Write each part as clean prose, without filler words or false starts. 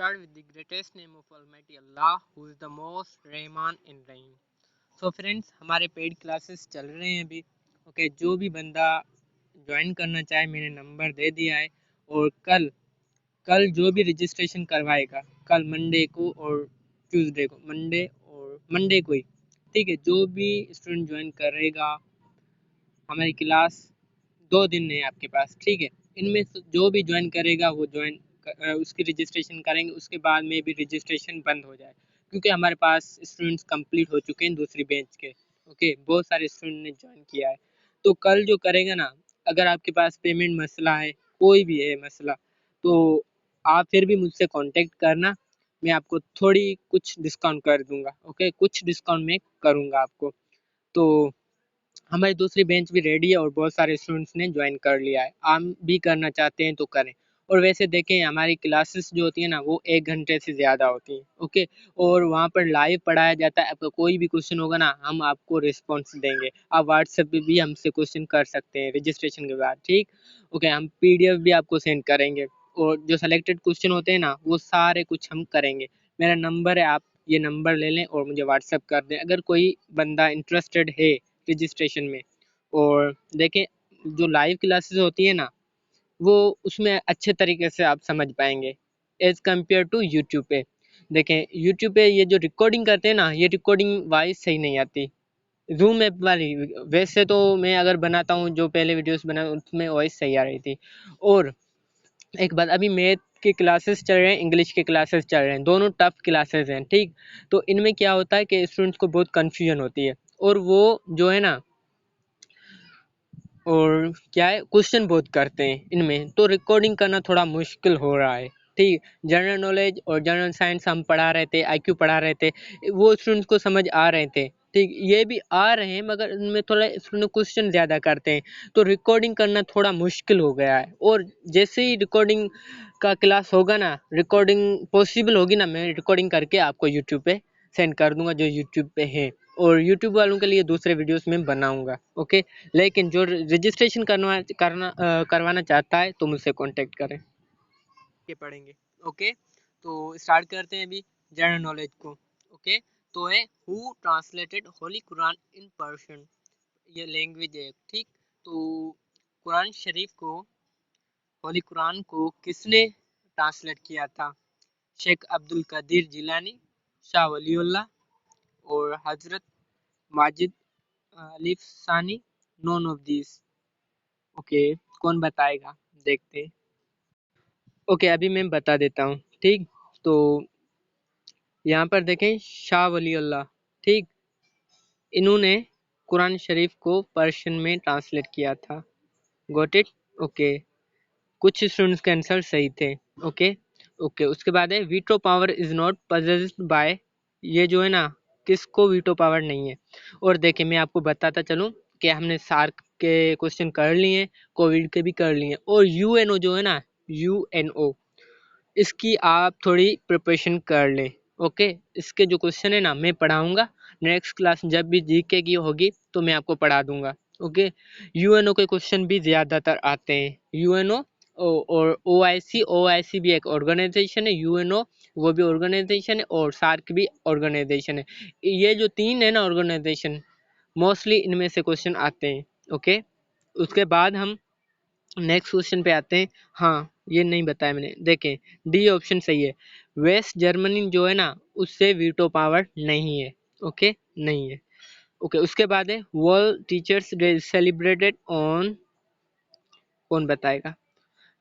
start with the greatest name of Almighty Allah, who is the most Rahman in Rahim. So friends, हमारे paid classes चल रहे हैं अभी. Okay, जो भी बंदा ज्वाइन करना चाहे मैंने नंबर दे दिया है. और कल जो भी रजिस्ट्रेशन करवाएगा, कल मंडे को और ट्यूसडे को, मंडे को ही, ठीक है, जो भी स्टूडेंट ज्वाइन करेगा हमारी क्लास 2 दिन है आपके पास, ठीक है. इनमें से जो भी ज्वाइन करेगा वो उसकी रजिस्ट्रेशन करेंगे. उसके बाद में भी रजिस्ट्रेशन बंद हो जाए, क्योंकि हमारे पास स्टूडेंट्स कंप्लीट हो चुके हैं दूसरी बेंच के. ओके, बहुत सारे स्टूडेंट ने ज्वाइन किया है. तो कल जो करेगा ना, अगर आपके पास पेमेंट मसला है, कोई भी है मसला, तो आप फिर भी मुझसे कांटेक्ट करना. मैं आपको थोड़ी कुछ डिस्काउंट कर दूंगा. ओके, कुछ डिस्काउंट मैं करूंगा आपको. तो हमारी दूसरी बेंच भी रेडी है और बहुत सारे स्टूडेंट्स ने ज्वाइन कर लिया है. आप भी करना चाहते हैं तो करें. और वैसे देखें, हमारी क्लासेस जो होती है ना, वो 1 घंटे से ज़्यादा होती हैं. ओके, और वहाँ पर लाइव पढ़ाया जाता है. आपका कोई भी क्वेश्चन होगा ना, हम आपको रिस्पॉन्स देंगे. आप व्हाट्सएप पे भी हमसे क्वेश्चन कर सकते हैं रजिस्ट्रेशन के बाद, ठीक. ओके, हम PDF भी आपको सेंड करेंगे. और जो सेलेक्टेड क्वेश्चन होते हैं ना, वो सारे कुछ हम करेंगे. मेरा नंबर है, आप ये नंबर ले लें और मुझे व्हाट्सएप कर दें अगर कोई बंदा इंटरेस्टेड है रजिस्ट्रेशन में. और देखें, जो लाइव क्लासेस होती है ना, वो उसमें अच्छे तरीके से आप समझ पाएंगे एज कम्पेयर टू यूट्यूब पे. देखें, यूट्यूब पे ये जो रिकॉर्डिंग करते हैं ना, ये रिकॉर्डिंग वाइज सही नहीं आती, जूम ऐप वाली. वैसे तो मैं अगर बनाता हूँ, जो पहले वीडियोस बना उसमें वॉइस सही आ रही थी. और एक बात, अभी मैथ के क्लासेस चल रहे हैं, इंग्लिश के क्लासेस चल रहे हैं, दोनों टफ क्लासेस हैं, ठीक. तो इनमें क्या होता है कि स्टूडेंट्स को बहुत कन्फ्यूजन होती है, और वो जो है ना, और क्या है, क्वेश्चन बहुत करते हैं इनमें, तो रिकॉर्डिंग करना थोड़ा मुश्किल हो रहा है, ठीक. जनरल नॉलेज और जनरल साइंस हम पढ़ा रहे थे, IQ पढ़ा रहे थे, वो स्टूडेंट्स को समझ आ रहे थे, ठीक. ये भी आ रहे हैं, मगर इनमें थोड़ा स्टूडेंट क्वेश्चन ज़्यादा करते हैं, तो रिकॉर्डिंग करना थोड़ा मुश्किल हो गया है. और जैसे ही रिकॉर्डिंग का क्लास होगा ना, रिकॉर्डिंग पॉसिबल होगी ना, मैं रिकॉर्डिंग करके आपको यूट्यूब पे सेंड कर दूंगा, जो यूट्यूब पे है. और यूट्यूब वालों के लिए दूसरे वीडियोस में बनाऊंगा. ओके, लेकिन जो रजिस्ट्रेशन करवाना चाहता है तो मुझसे कांटेक्ट करें के पढ़ेंगे. ओके, तो स्टार्ट करते हैं अभी जनरल नॉलेज को. ओके, तो है who translated Holi Quran in Persian, ये लैंग्वेज है, ठीक. तो कुरान शरीफ को, होली कुरान को किसने ट्रांसलेट किया था? शेख अब्दुल कदीर जिलानी, शाह वलीउल्लाह और हजरत माजिद अलीफ सानी, नोन ऑफ दिस. ओके, कौन बताएगा, देखते हैं. ओके, अभी मैं बता देता हूँ, ठीक. तो यहाँ पर देखें, शाह वली अल्लाह, ठीक, इन्होंने कुरान शरीफ को पर्शियन में ट्रांसलेट किया था. Got it. ओके, कुछ स्टूडेंट्स के आंसर सही थे. ओके. ओके, उसके बाद है veto power is not possessed bye, ये जो है ना, किसको वीटो पावर नहीं है. और देखिए, मैं आपको बताता चलूँ कि हमने सार्क के क्वेश्चन कर लिए हैं, कोविड के भी कर लिए हैं, और UNO जो है ना, UNO, इसकी आप थोड़ी प्रिपरेशन कर लें. ओके, इसके जो क्वेश्चन है ना, मैं पढ़ाऊँगा नेक्स्ट क्लास, जब भी GK की होगी तो मैं आपको पढ़ा दूँगा. ओके, UNO के क्वेश्चन भी ज़्यादातर आते हैं. UNO और OIC भी एक ऑर्गेनाइजेशन है, UNO वो भी ऑर्गेनाइजेशन है, और सार्क भी ऑर्गेनाइजेशन है. ये जो 3 है ना ऑर्गेनाइजेशन, मोस्टली इनमें से क्वेश्चन आते हैं. ओके, उसके बाद हम नेक्स्ट क्वेश्चन पे आते हैं. हाँ, ये नहीं बताया मैंने, देखें, डी ऑप्शन सही है. वेस्ट जर्मनी जो है ना, उससे वीटो पावर नहीं है. ओके, नहीं है. ओके, उसके बाद है world teachers day celebrated on, कौन बताएगा?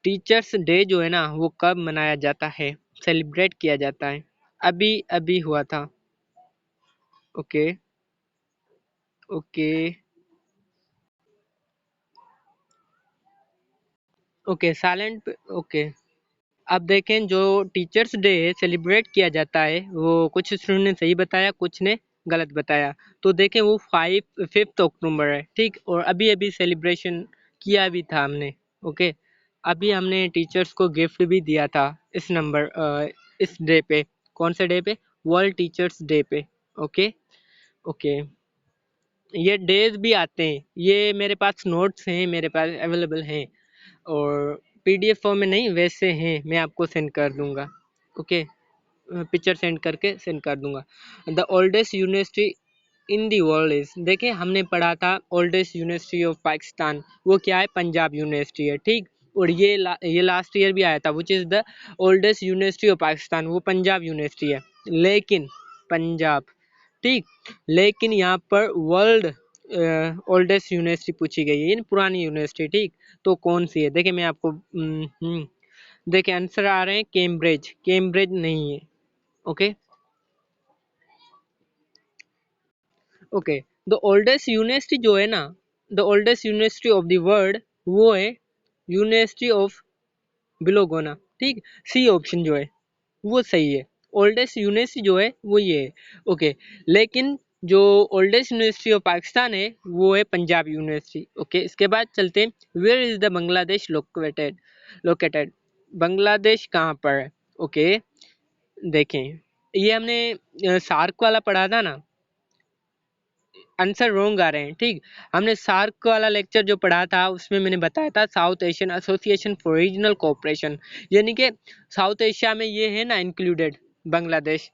टीचर्स डे जो है ना, वो कब मनाया जाता है, सेलिब्रेट किया जाता है? अभी अभी हुआ था. Okay. Okay. Okay, silent. Okay, अब देखें, जो टीचर्स डे सेलिब्रेट किया जाता है, वो कुछ स्टूडेंट ने सही बताया, कुछ ने गलत बताया. तो देखें, वो 5 अक्टूबर है, ठीक. और अभी अभी सेलिब्रेशन किया भी था हमने. ओके, अभी हमने टीचर्स को गिफ्ट भी दिया था इस डे पे. कौन से डे पे? वर्ल्ड टीचर्स डे पे. ओके. ओके, ये डेज भी आते हैं, ये मेरे पास नोट्स हैं, मेरे पास अवेलेबल हैं, और PDF फॉर्म में नहीं, वैसे हैं, मैं आपको सेंड कर दूंगा. ओके, पिक्चर सेंड कर दूंगा। The oldest university in the world is, देखिए हमने पढ़ा था ओल्डेस्ट यूनिवर्सिटी ऑफ पाकिस्तान, वो क्या है, पंजाब यूनिवर्सिटी है, ठीक। और ये लास्ट ईयर भी आया था, which is the oldest university of Pakistan, वो पंजाब यूनिवर्सिटी है। लेकिन पंजाब, ठीक, लेकिन यहाँ पर वर्ल्ड ओल्डेस्ट यूनिवर्सिटी पूछी गई है, यानी पुरानी यूनिवर्सिटी, ठीक। तो कौन सी है, देखिए मैं आपको देखिए आंसर आ रहे हैं, कैम्ब्रिज, कैम्ब्रिज नहीं है। Okay okay, the oldest university जो है ना, the oldest university of the world, वो है यूनिवर्सिटी ऑफ बिलोगोना, ठीक। सी ऑप्शन जो है वो सही है, ओल्डेस्ट यूनिवर्सिटी जो है वो ये है। ओके, लेकिन जो ओल्डेस्ट यूनिवर्सिटी ऑफ पाकिस्तान है वो है पंजाब यूनिवर्सिटी। ओके, इसके बाद चलते हैं, where is the Bangladesh located, located, Bangladesh कहाँ पर है। ओके, देखें, ये हमने सार्क वाला पढ़ा था ना, आंसर रोंग आ रहे हैं, ठीक। हमने सार्क वाला लेक्चर जो पढ़ा था उसमें मैंने बताया था south Asian association for regional cooperation, यानी कि साउथ एशिया में ये है ना इंक्लूडेड बांग्लादेश।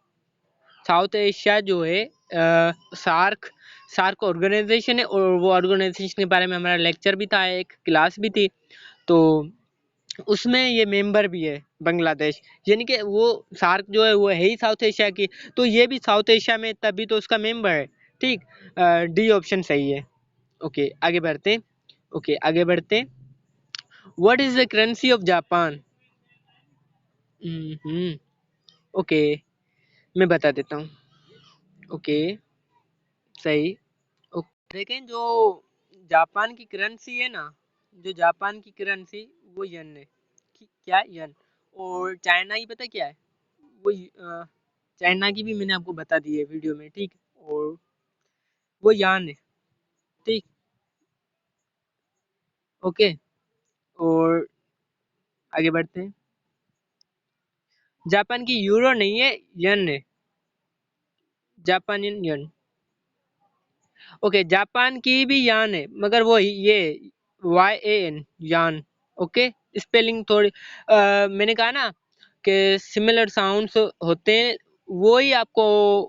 साउथ एशिया जो है सार्क, सार्क ऑर्गेनाइजेशन है, और वो ऑर्गेनाइजेशन के बारे में हमारा लेक्चर भी था, एक क्लास भी थी, तो उसमें ये मेंबर भी है बांग्लादेश, यानी कि वो सार्क जो है वो है ही साउथ एशिया की, तो ये भी साउथ एशिया में तभी तो उसका मेंबर है, ठीक। डी ऑप्शन सही है। ओके, आगे बढ़ते हैं। ओके, आगे बढ़ते हैं। What is the currency of Japan. Okay, मैं बता देता हूँ। ओके, सही। ओके, देखें जो जापान की करेंसी है ना, जो जापान की करेंसी वो यन है, क्या यन। और चाइना की पता क्या है, वो चाइना की भी मैंने आपको बता दी है वीडियो में, ठीक। और वो यान है, ठीक। ओके, और आगे बढ़ते हैं। जापान की यूरो नहीं है, यन है, जापानियन यन। ओके, जापान की भी यान है, मगर वो ये YAN, यान। ओके, स्पेलिंग थोड़ी मैंने कहा ना कि सिमिलर साउंड्स होते हैं, वो ही आपको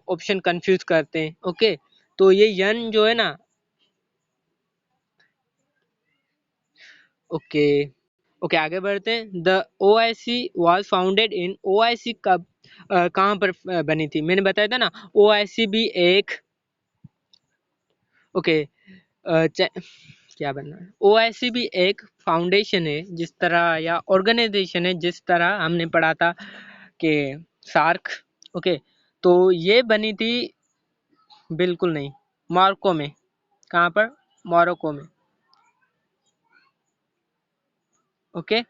ऑप्शन कंफ्यूज करते हैं। ओके, तो ये यन जो है ना, ओके ओके, आगे बढ़ते हैं। The OIC was founded in, OIC कब कहाँ पर बनी थी, मैंने बताया था ना, OIC भी एक, ओके, क्या बनना है, OIC भी एक फाउंडेशन है जिस तरह, या ऑर्गेनाइजेशन है जिस तरह हमने पढ़ा था कि सार्क। ओके, तो ये बनी थी, बिल्कुल नहीं, मार्को में। कहाँ पर, मोरक्को में। ओके,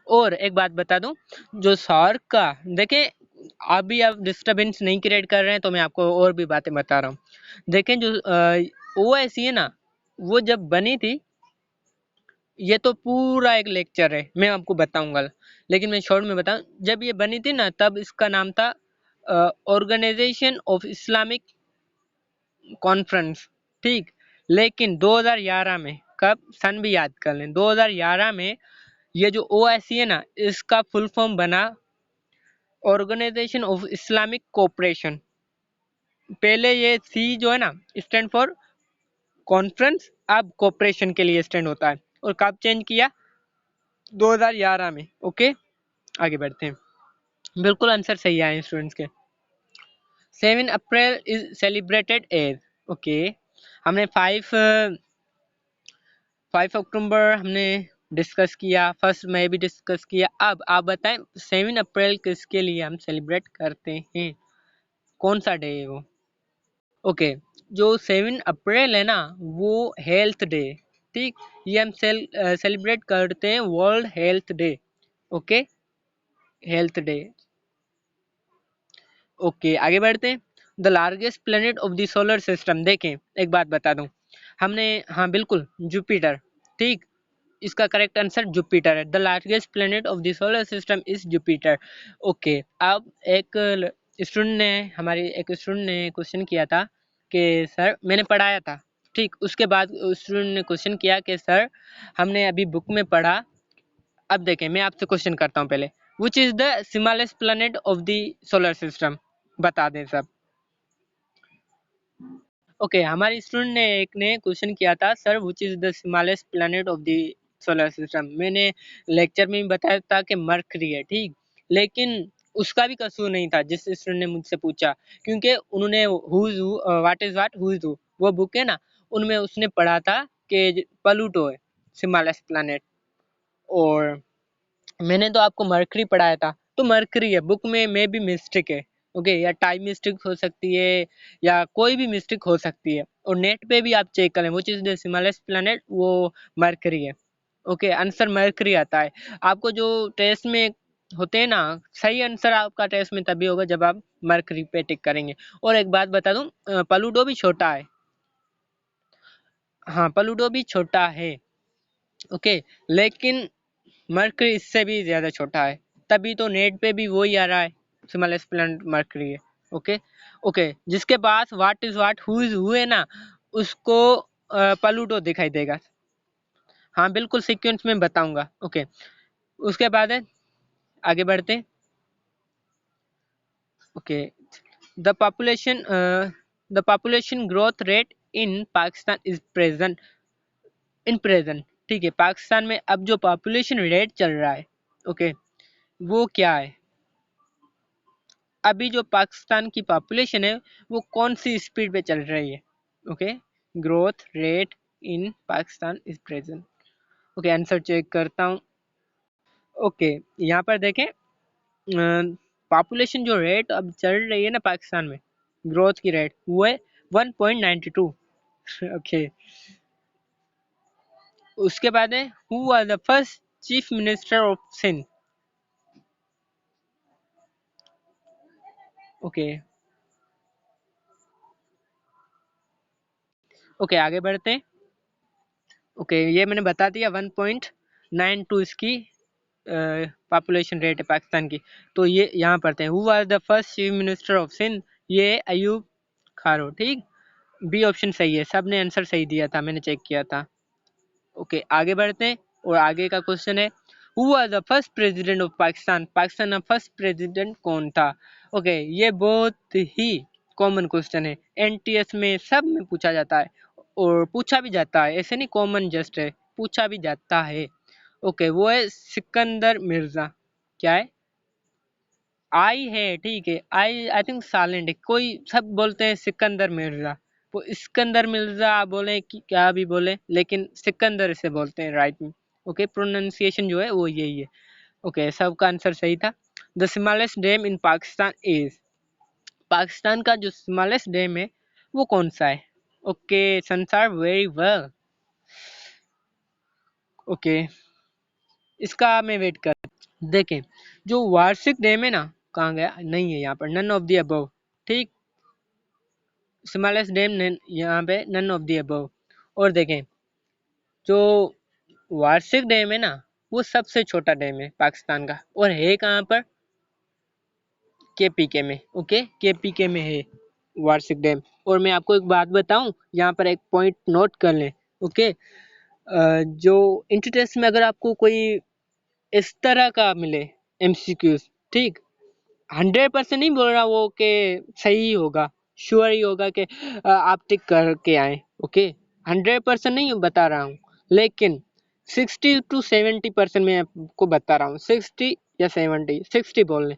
और एक बात बता दूं, जो सार्क का, देखें अभी आप डिस्टरबेंस नहीं क्रिएट कर रहे हैं तो मैं आपको और भी बातें बता रहा हूँ। देखें जो OIC है ना, वो जब बनी थी, ये तो पूरा एक लेक्चर है, मैं आपको बताऊंगा, लेकिन मैं शॉर्ट में बताऊं, जब ये बनी थी ना तब इसका नाम था ऑर्गेनाइजेशन ऑफ इस्लामिक कॉन्फ्रेंस, ठीक। लेकिन 2011 में, कब, सन भी याद कर लें, 2011 में ये जो OIC है ना, इसका फुल फॉर्म बना ऑर्गेनाइजेशन ऑफ इस्लामिक कोऑपरेशन। पहले ये सी जो है ना स्टैंड फॉर कॉन्फ्रेंस, अब कोऑपरेशन के लिए स्टैंड होता है, और कब चेंज किया, 2011 में। ओके, आगे बढ़ते हैं। बिल्कुल आंसर सही आए स्टूडेंट्स के। 7 April is celebrated as, okay, हमने 5 अक्टूबर हमने डिस्कस किया, 1 मई भी डिस्कस किया। अब आप बताएं 7 अप्रैल किसके लिए हम सेलिब्रेट करते हैं, कौन सा डे है वो। ओके, जो 7 अप्रैल है ना, वो हेल्थ डे, ठीक। ये हम सेलिब्रेट करते हैं world health day. Okay, health day. Okay, आगे बढ़ते हैं। The largest planet of the solar system, देखें एक बात बता दूं, हमने, हाँ बिल्कुल, जुपिटर, ठीक। इसका करेक्ट आंसर जुपिटर है। The largest planet of the solar system is Jupiter. Okay, अब एक स्टूडेंट ने, हमारी एक स्टूडेंट ने क्वेश्चन किया था कि सर, मैंने पढ़ाया था, ठीक, उसके बाद स्टूडेंट ने क्वेश्चन किया कि सर हमने अभी बुक में पढ़ा, अब देखें मैं आपसे क्वेश्चन करता हूँ पहले, which is the smallest planet of the solar system, बता दें सब। ओके, हमारे स्टूडेंट ने एक ने क्वेश्चन किया था, sir which is the smallest planet of the solar system. मैंने लेक्चर में भी बताया था कि मरकरी है, ठीक, लेकिन उसका भी कसूर नहीं था जिस स्टूडेंट ने मुझसे पूछा, क्योंकि उन्होंने what is what who is who वो बुक है ना, उनमें उसने पढ़ा था कि प्लूटो है स्मॉलेस्ट प्लैनेट, और मैंने तो आपको मरकरी पढ़ाया था, तो मरकरी है बुक में भी मिस्टेक है। ओके, या टाइम मिस्टेक हो सकती है या कोई भी मिस्टेक हो सकती है, और नेट पे भी आप चेक करें which is the smallest planet, वो मरकरी है। ओके, आंसर मरकरी आता है। आपको जो टेस्ट में होते हैं ना, सही आंसर आपका टेस्ट में तभी होगा जब आप मरकरी पे टिक करेंगे। और एक बात बता दूं, प्लूटो भी छोटा है। हाँ, प्लूटो भी छोटा है। ओके, लेकिन मरकरी इससे भी ज्यादा छोटा है, तभी तो नेट पे भी वही आ रहा है, स्मॉलेस्ट प्लैनेट मरकरी है। ओके। ओके, जिसके पास what is what who is who है ना, उसको प्लूटो दिखाई देगा। हाँ बिल्कुल, सीक्वेंस में बताऊंगा। ओके, उसके बाद है, आगे बढ़ते हैं। Okay, the population growth rate in Pakistan is present, ठीक है, पाकिस्तान में अब जो पॉपुलेशन रेट चल रहा है, ओके, वो क्या है? अभी जो पाकिस्तान की पॉपुलेशन है वो कौन सी स्पीड पे चल रही है? Okay, growth rate in Pakistan is present. Okay, answer check करता हूँ। ओके, यहाँ पर देखें, पॉपुलेशन जो रेट अब चल रही है ना पाकिस्तान में, ग्रोथ की रेट वो है 1.92। ओके, उसके बाद है, who was the first chief minister of Sindh? Okay. Okay, आगे बढ़ते हैं। ओके, ये मैंने बता दिया 1.92 इसकी पॉपुलेशन रेट है पाकिस्तान की। तो ये यहाँ पढ़ते हैं, who was the first chief minister of Sindh? ये अयूब खारो, ठीक, बी ऑप्शन सही है, सब ने आंसर सही दिया था, मैंने चेक किया था। ओके, आगे बढ़ते हैं, और आगे का क्वेश्चन है, who was the first president of Pakistan? Pakistan का फर्स्ट प्रेसिडेंट कौन था? ओके, ये बहुत ही कॉमन क्वेश्चन है, एनटीएस में सब में पूछा जाता है, और पूछा भी जाता है, ऐसे नहीं कॉमन जस्ट है, पूछा भी जाता है। ओके, वो है सिकंदर मिर्जा। क्या है? आई है, ठीक है, आई थिंक साइलेंट है, कोई सब बोलते हैं सिकंदर मिर्जा, वो सिकंदर मिर्जा बोले कि क्या भी बोले, लेकिन सिकंदर से बोलते हैं राइट में। ओके, प्रोनाउंसिएशन जो है वो यही है। ओके, सबका आंसर सही था। The smallest dam in Pakistan is, Pakistan का जो स्मॉलेस्ट डैम है वो कौन सा है? ओके, संसार वेरी वेल। ओके, इसका मैं वेट कर, देखें, जो वार्षिक डैम है ना, कहाँ गया, नहीं है यहाँ पर, नन ऑफ द अबव, ठीक, स्मॉलेस्ट डैम यहाँ पे नन ऑफ द अबव। और देखें, जो वार्षिक डैम है ना, वो सबसे छोटा डैम है पाकिस्तान का, और है कहाँ पर? केपीके में। ओके, केपीके में है वार्षिक डैम। और मैं आपको एक बात बताऊं, यहाँ पर एक पॉइंट नोट कर लें। ओके, जो इंटर टेस्ट में अगर आपको कोई इस तरह का मिले एमसीक्यूज, ठीक, 100% नहीं बोल रहा वो कि सही होगा, श्योर ही होगा कि आप टिक करके आए। ओके, 100% नहीं बता रहा हूँ, लेकिन 60 to 70% मैं आपको बता रहा हूँ, 60 या 70, 60 बोल लें।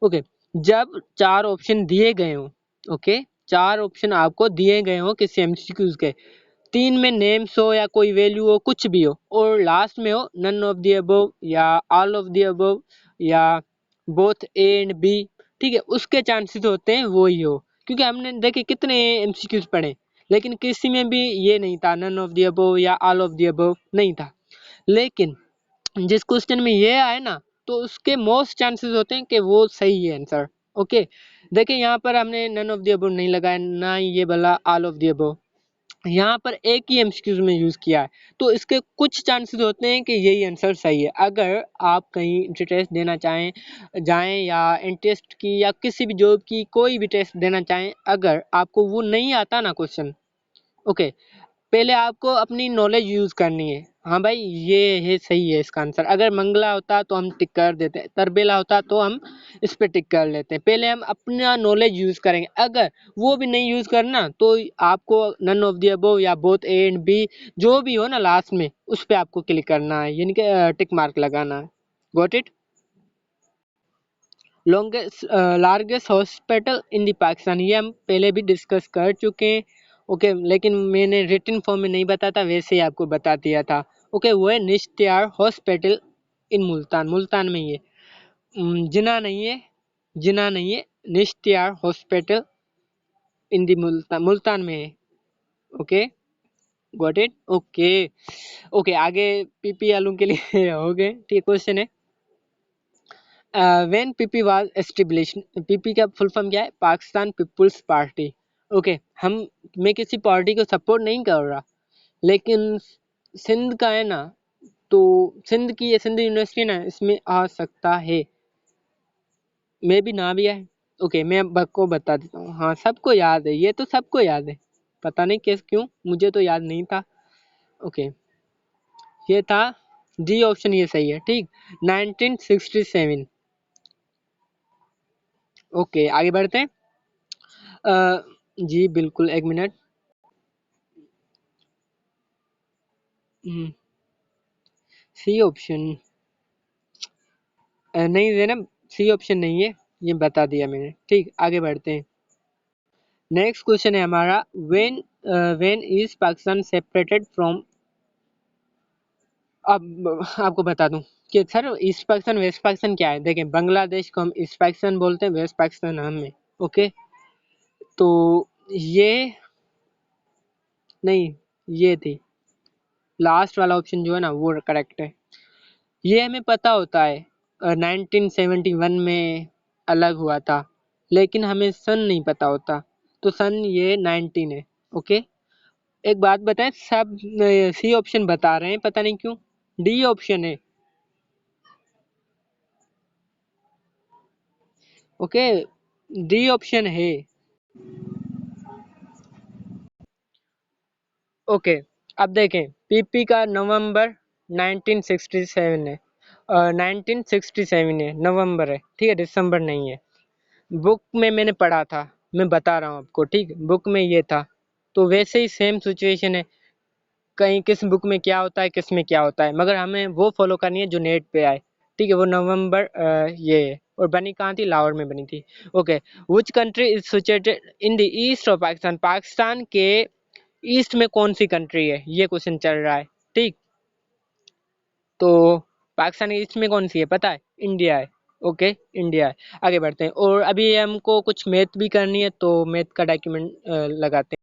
ओके, जब 4 ऑप्शन दिए गए हो, ओके, 4 ऑप्शन आपको दिए गए हो किसी एमसीक्यूज के, 3 में नेम्स हो या कोई वैल्यू हो, कुछ भी हो, और लास्ट में हो नन ऑफ द अबव या ऑल ऑफ द अबव या बोथ ए एंड बी, ठीक है, उसके चांसेस होते हैं वो ही हो, क्योंकि हमने देखे कितने एमसीक्यूज पढ़े, लेकिन किसी में भी ये नहीं था, नन ऑफ द अबव या ऑल ऑफ द अबव नहीं था। लेकिन जिस क्वेश्चन में ये आए ना, तो उसके मोस्ट चांसेस होते हैं कि वो सही है आंसर। ओके, देखिए यहाँ पर हमने नन ऑफ द अबव नहीं लगाया, ना ही ये वाला ऑल ऑफ द अबव, यहाँ पर एक ही एमसीक्यूज में यूज किया है, तो इसके कुछ चांसेस होते हैं कि यही आंसर सही है। अगर आप कहीं टेस्ट देना चाहें जाएं, या इंटरेस्ट की या किसी भी जॉब की कोई भी टेस्ट देना चाहें, अगर आपको वो नहीं आता ना क्वेश्चन, ओके, पहले आपको अपनी नॉलेज यूज करनी है। हाँ भाई, ये सही है इसका आंसर। अगर मंगला होता तो हम टिक कर देते, तरबेला होता तो हम इस पे टिक कर लेते। पहले हम अपना नॉलेज यूज करेंगे, अगर वो भी नहीं यूज करना तो आपको नन ऑफ द अबव या बोथ ए एंड बी जो भी हो ना लास्ट में, उस पे आपको क्लिक करना है, यानी कि टिक मार्क लगाना है। Got it? Longest largest hospital in the Pakistan, ये हम पहले भी डिस्कस कर चुके हैं। ओके, लेकिन मैंने रिटन फॉर्म में नहीं बताता, वैसे ही आपको बता दिया था। ओके, वो है निश्तियार हॉस्पिटल इन मुल्तान, मुल्तान में ही है। जिना नहीं है, जिना नहीं है, निश्तियार हॉस्पिटल इन दी मुल्तान, मुल्तान में है। Okay, got it? Okay okay, आगे पीपी आलू के लिए हो गए। ठीक, क्वेश्चन है when PP was established, PP का फुल फॉर्म क्या है? Pakistan people's party. ओके, मैं किसी पार्टी को सपोर्ट नहीं कर रहा, लेकिन सिंध का है ना, तो सिंध की ये सिंध यूनिवर्सिटी ना, इसमें आ सकता है, मे भी ना भी आए। ओके, मैं आपको बता देता हूँ। हाँ, सबको याद है, ये तो सबको याद है, पता नहीं कैसे क्यों, मुझे तो याद नहीं था। ओके, ये था डी ऑप्शन, ये सही है। ठीक, 1967। ओके, आगे बढ़ते हैं। जी बिल्कुल, एक मिनट। सी ऑप्शन नहीं है ना, सी ऑप्शन नहीं है, ये बता दिया मैंने। ठीक, आगे बढ़ते हैं। नेक्स्ट क्वेश्चन है हमारा, when is Pakistan separated from. अब आपको बता दूं कि sir east Pakistan west Pakistan क्या है। देखें, बांग्लादेश को हम ईस्ट पाकिस्तान बोलते हैं, वेस्ट पाकिस्तान हम है। ओके, तो ये नहीं, ये थी लास्ट वाला ऑप्शन जो है ना, वो करेक्ट है। ये हमें पता होता है 1971 में अलग हुआ था, लेकिन हमें सन नहीं पता होता, तो सन ये 19 है। ओके, एक बात बताएं, सब सी ऑप्शन बता रहे हैं, पता नहीं क्यों। डी ऑप्शन है। ओके, डी ऑप्शन है। ओके, अब देखें, पीपी का नवंबर 1967 है, 1967 है, नवंबर है, ठीक है, दिसंबर नहीं है। बुक में मैंने पढ़ा था, मैं बता रहा हूँ आपको, ठीक, बुक में ये था, तो वैसे ही सेम सिचुएशन है, कहीं किस बुक में क्या होता है, किस में क्या होता है, मगर हमें वो फॉलो करनी है जो नेट पे आए। ठीक है, वो नवंबर ये है, और बनी कहाँ थी? लाहौर में बनी थी। Okay, which country is situated in the east of Pakistan, Pakistan के ईस्ट में कौन सी कंट्री है, ये क्वेश्चन चल रहा है। ठीक, तो पाकिस्तान के ईस्ट में कौन सी है पता है? इंडिया है। ओके, इंडिया है। आगे बढ़ते हैं, और अभी हमको कुछ मैथ भी करनी है, तो मैथ का डॉक्यूमेंट लगाते हैं।